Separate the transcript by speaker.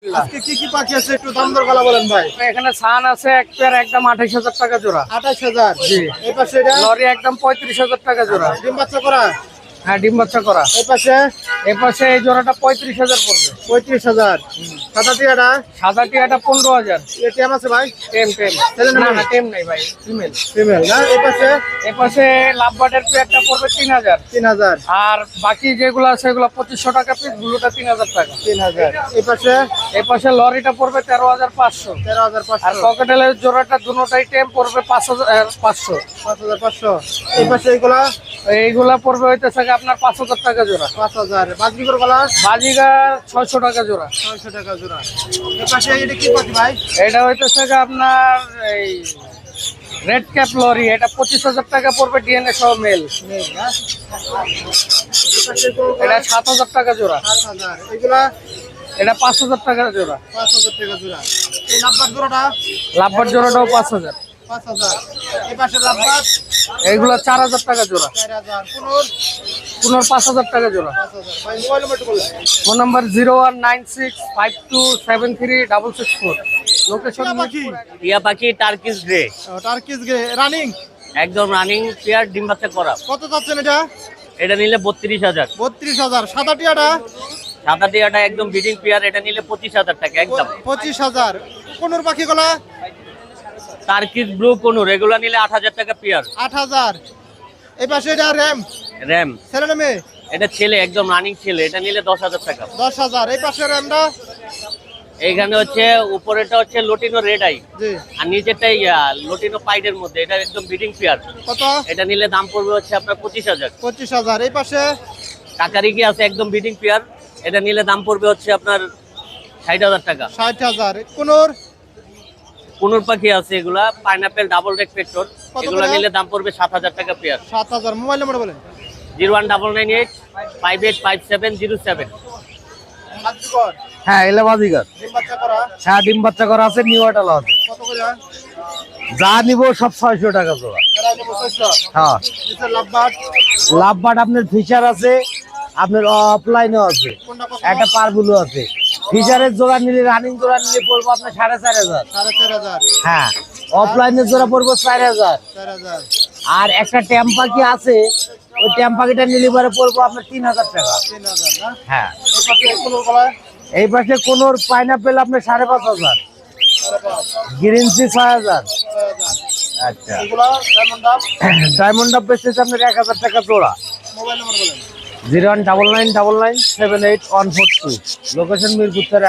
Speaker 1: আজকে কি কি পাখি আছে একটু দাম দর গলা বলেন ভাই।
Speaker 2: এখানে ছান আছে এক পেয়ার একদম 28,000 টাকা জোড়া।
Speaker 1: 28,000।
Speaker 2: জি।
Speaker 1: এই পাশে এটা
Speaker 2: লরি একদম 35,000 টাকা জোড়া।
Speaker 1: ডিম বাচ্চা করা।
Speaker 2: হ্যাঁ, ডিম বাচ্চা করা।
Speaker 1: এই পাশে
Speaker 2: এই পাশে এই জোড়াটা 35,000 পড়বে।
Speaker 1: 35,000। সাদা টিয়াটা
Speaker 2: সাদা টিয়াটা 15,000।
Speaker 1: এটিএম আছে ভাই।
Speaker 2: টেম
Speaker 1: ছেলে না
Speaker 2: না
Speaker 1: মেয়ে?
Speaker 2: না, টেম নাই ভাই, ফিমেল।
Speaker 1: ফিমেল না। এই পাশে
Speaker 2: এই পাশে লাভবার্ডের পেয়ারটা পড়বে 3,000।
Speaker 1: 3,000।
Speaker 2: আর বাকি যেগুলো আছে সেগুলো 2500 টাকা পিস, ব্লুটা 3,000 টাকা।
Speaker 1: 3,000। এই পাশে
Speaker 2: এই পাশে লরিটা পড়বে 13,500।
Speaker 1: 13,500।
Speaker 2: আর পকেটেলের জোড়াটা দুটোটাই টেম পড়বে 5,500।
Speaker 1: 5,500। এই পাশে এইগুলা
Speaker 2: এইগুলা পড়বে হইতেছে আপনার 5,000 টাকা জোড়া।
Speaker 1: 5,000। বাজবিগর গলা
Speaker 2: বাজিগার 600 টাকা জোড়া।
Speaker 1: 600 টাকা জোড়া। এই পাশে এটা কি পাখি ভাই?
Speaker 2: এটা হইতেছে আপনার এই রেড ক্যাপ লরি, এটা 25,000 টাকা পড়বে, ডিএনএ সহ মেল।
Speaker 1: নেই না। এই পাশে এগুলো
Speaker 2: এটা 7,000 টাকা জোড়া।
Speaker 1: 7,000। এগুলা
Speaker 2: এটা 5,000 টাকা জোড়া।
Speaker 1: 5,000 টাকা জোড়া। এই লাভবাট জোড়াটা
Speaker 2: লাভবার জোড়াটাও 5,000।
Speaker 1: 5,000। এই পাশে লাভবাট
Speaker 2: এইগুলা 4,000 টাকা জোড়া।
Speaker 1: 4,000। পুনর
Speaker 2: পুনর 5,000 টাকা জোড়া।
Speaker 1: 5,000। ভাই মোবাইল নাম্বার একটু বলেন।
Speaker 2: Phone number 019652736664। লোকেশন
Speaker 1: পাখি
Speaker 3: টিয়া পাখি Turkish grey,
Speaker 1: Turkish grey running
Speaker 3: একদম রানিং পেয়ার, ডিম বাচ্চা করা।
Speaker 1: কত চাচ্ছেন এটা?
Speaker 3: এটা নিলে 32,000।
Speaker 1: 32,000। সাদা টিয়াটা
Speaker 3: সাদা টিয়াটা একদম ব্রিডিং পেয়ার, এটা নিলে 25,000 টাকা একদম।
Speaker 1: 25,000। কোনোর পাখি গলা
Speaker 3: টার্কিশ ব্লু কোনুর, এগুলো নিলে 8,000 টাকা পেয়ার।
Speaker 1: 8,000। এই পাশে এটা র্যাম
Speaker 3: র্যাম,
Speaker 1: ছেলে না মেয়ে?
Speaker 3: এটা ছেলে, একদম রানিং ছেলে, এটা নিলে 10,000 টাকা।
Speaker 1: 10,000। এই পাশে র্যামটা
Speaker 3: এইখানে হচ্ছে উপরেটা হচ্ছে লটিনো রেড আই,
Speaker 1: জি
Speaker 3: আর নিচেরটা লটিনো পাইডের মধ্যে, এটা একদম ব্রিডিং পেয়ার।
Speaker 1: কত?
Speaker 3: এটা নিলে দাম পড়বে হচ্ছে আপনার 25,000।
Speaker 1: 25,000। এই পাশে
Speaker 3: কাকারিকি আছে একদম ব্রিডিং পেয়ার, এটা নিলে দাম পড়বে হচ্ছে আপনার 60,000 টাকা।
Speaker 1: 60,000। কোনোর
Speaker 3: কুনুর পাখি আছে, এগুলা পাইনাপেল ডাবল রেড পেট্রোল,
Speaker 1: কত
Speaker 3: এগুলা
Speaker 1: করে?
Speaker 3: নিলে দাম পড়বে 7,000 টাকা পেয়ার।
Speaker 1: 7,000। মোবাইল নাম্বার বলেন।
Speaker 3: 01998585707।
Speaker 1: বাজবিগর
Speaker 2: হ্যাঁ, এলে বাজিগার।
Speaker 1: ডিম বাচ্চা করা।
Speaker 2: হ্যাঁ, ডিম বাচ্চা করা আছে, নিউ আটাল আছে।
Speaker 1: কত করে?
Speaker 2: যা নিব সব 600 টাকা জোড়া।
Speaker 1: এরা নেবো 600।
Speaker 2: হ্যাঁ,
Speaker 1: নিচে লাভবাট
Speaker 2: লাভবার্ড আপনার ফিচার আছে, আপনার অফলাইনও আছে,
Speaker 1: কোনটা কত?
Speaker 2: একটা পারবুলো আছে। ফিচারের জোড়া নিলে, রানিং জোড়া নিলে পড়বো আপনার 4,500।
Speaker 1: 4,500।
Speaker 2: হ্যাঁ, অফলাইনের জোড়া পড়বো 4,000।
Speaker 1: 4,000।
Speaker 2: আর একটা ট্যাম পাখি আছে, ওই ট্যাম পাখিটা নিলে পরে পড়বো আপনার 3,000 টাকা।
Speaker 1: 3,000 না।
Speaker 2: হ্যাঁ,
Speaker 1: এই পাশে কোনোর গলা
Speaker 2: এই পাশে কোনোর পাইনাপেল আপনার 5,500।
Speaker 1: 5,500।
Speaker 2: Green C 6,000।
Speaker 1: 6,000।
Speaker 2: আচ্ছা,
Speaker 1: এগুলা ডায়মন্ড ডাব
Speaker 2: ডায়মন্ড ডাব বেচতেছে আপনার 1,000 টাকা জোড়া।
Speaker 1: মোবাইল নাম্বার বলেন।
Speaker 2: 0199997814 লোকেশন মিরপুর।